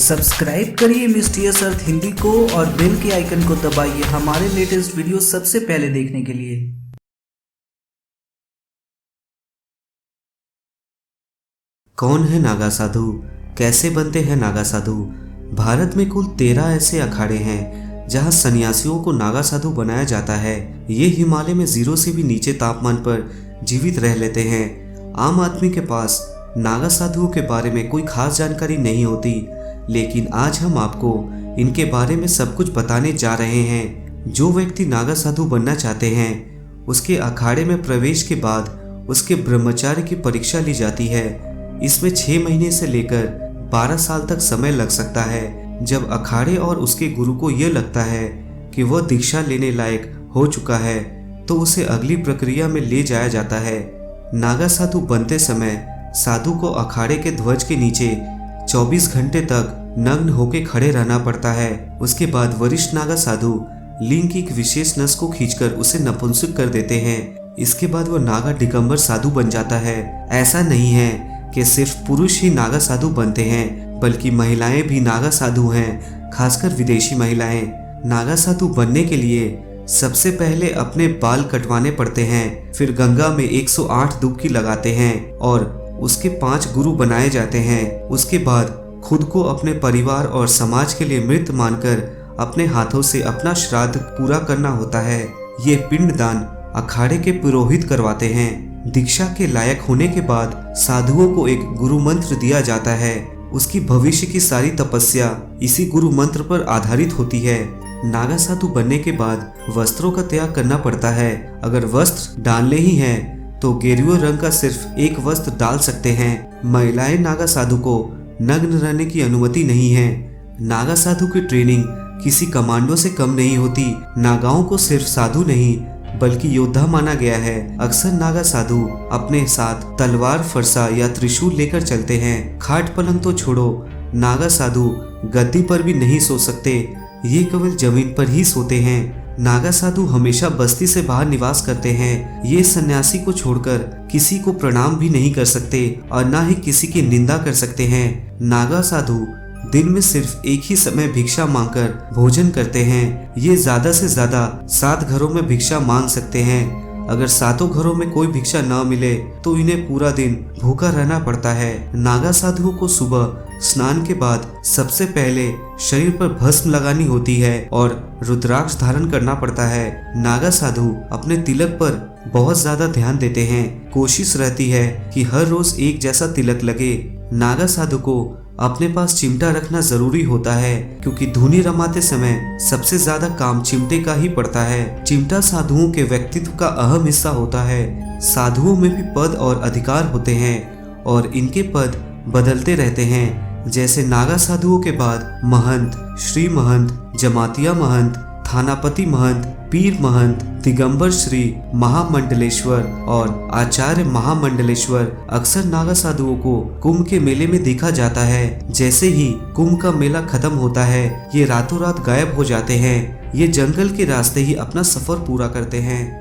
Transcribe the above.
Subscribe करिए mysterious अर्थ हिंदी को और बेल के आइकन को दबाइए हमारे लेटेस्ट वीडियो सबसे पहले देखने के लिए। कौन है नागा साधु? कैसे बनते हैं नागा साधु? भारत में कुल 13 ऐसे अखाड़े हैं जहां सन्यासियों को नागा साधु बनाया जाता है। ये हिमालय में 0 से भी नीचे तापमान पर जीवित रह लेते हैं। आम आदमी के पास नागा साधुओं के बारे में कोई खास जानकारी नहीं होती, लेकिन आज हम आपको इनके बारे में सब कुछ बताने जा रहे हैं। जो व्यक्ति नागा साधु बनना चाहते हैं, उसके अखाड़े में प्रवेश के बाद उसके ब्रह्मचार्य की परीक्षा ली जाती है। इसमें 6 महीने से लेकर 12 साल तक समय लग सकता है। जब अखाड़े और उसके गुरु को यह लगता है कि वह दीक्षा लेने लायक हो चुका है, तो उसे अगली प्रक्रिया में ले जाया जाता है। नागा साधु बनते समय साधु को अखाड़े के ध्वज के नीचे 24 घंटे तक नग्न होकर खड़े रहना पड़ता है। उसके बाद वरिष्ठ नागा साधु लिंग की एक विशेष नस को खींचकर उसे नपुंसक कर देते हैं। इसके बाद वह नागा दिगंबर साधु बन जाता है। ऐसा नहीं है कि सिर्फ पुरुष ही नागा साधु बनते हैं, बल्कि महिलाएं भी नागा साधु हैं, खासकर विदेशी महिलाएं। नागा साधु बनने के लिए सबसे पहले अपने बाल कटवाने पड़ते हैं, फिर गंगा में 108 डुबकी लगाते हैं और उसके 5 गुरु बनाए जाते हैं। उसके बाद खुद को अपने परिवार और समाज के लिए मृत मानकर अपने हाथों से अपना श्राद्ध पूरा करना होता है। ये पिंडदान अखाड़े के पुरोहित करवाते हैं। दीक्षा के लायक होने के बाद साधुओं को एक गुरु मंत्र दिया जाता है। उसकी भविष्य की सारी तपस्या इसी गुरु मंत्र पर आधारित होती है। नागा साधु बनने के बाद वस्त्रों का त्याग करना पड़ता है। अगर वस्त्र डालने ही हैं तो गेरुए रंग का सिर्फ एक वस्त्र डाल सकते हैं। महिलाएं नागा साधु को नग्न रहने की अनुमति नहीं है। नागा साधु की ट्रेनिंग किसी कमांडो से कम नहीं होती। नागाओं को सिर्फ साधु नहीं बल्कि योद्धा माना गया है। अक्सर नागा साधु अपने साथ तलवार, फरसा या त्रिशूल लेकर चलते हैं। खाट पलंग तो छोड़ो, नागा साधु गद्दी पर भी नहीं सो सकते। ये केवल जमीन पर ही सोते हैं। नागा साधु हमेशा बस्ती से बाहर निवास करते हैं। ये सन्यासी को छोड़कर किसी को प्रणाम भी नहीं कर सकते और ना ही किसी की निंदा कर सकते हैं। नागा साधु दिन में सिर्फ एक ही समय भिक्षा मांगकर भोजन करते हैं। ये ज्यादा से ज्यादा 7 घरों में भिक्षा मांग सकते हैं। अगर 7 घरों में कोई भिक्षा न मिले तो इन्हें पूरा दिन भूखा रहना पड़ता है। नागा साधुओं को सुबह स्नान के बाद सबसे पहले शरीर पर भस्म लगानी होती है और रुद्राक्ष धारण करना पड़ता है। नागा साधु अपने तिलक पर बहुत ज्यादा ध्यान देते हैं। कोशिश रहती है कि हर रोज एक जैसा तिलक लगे। नागा साधु को अपने पास चिमटा रखना जरूरी होता है, क्योंकि धुनी रमाते समय सबसे ज्यादा काम चिमटे का ही पड़ता है। चिमटा साधुओं के व्यक्तित्व का अहम हिस्सा होता है। साधुओं में भी पद और अधिकार होते हैं और इनके पद बदलते रहते हैं। जैसे नागा साधुओं के बाद महंत, श्री महंत, जमातिया महंत, थानापति महंत, पीर महंत, दिगंबर श्री, महामंडलेश्वर और आचार्य महामंडलेश्वर। अक्सर नागा साधुओं को कुंभ के मेले में देखा जाता है। जैसे ही कुंभ का मेला खत्म होता है, ये रातों रात गायब हो जाते हैं। ये जंगल के रास्ते ही अपना सफर पूरा करते हैं।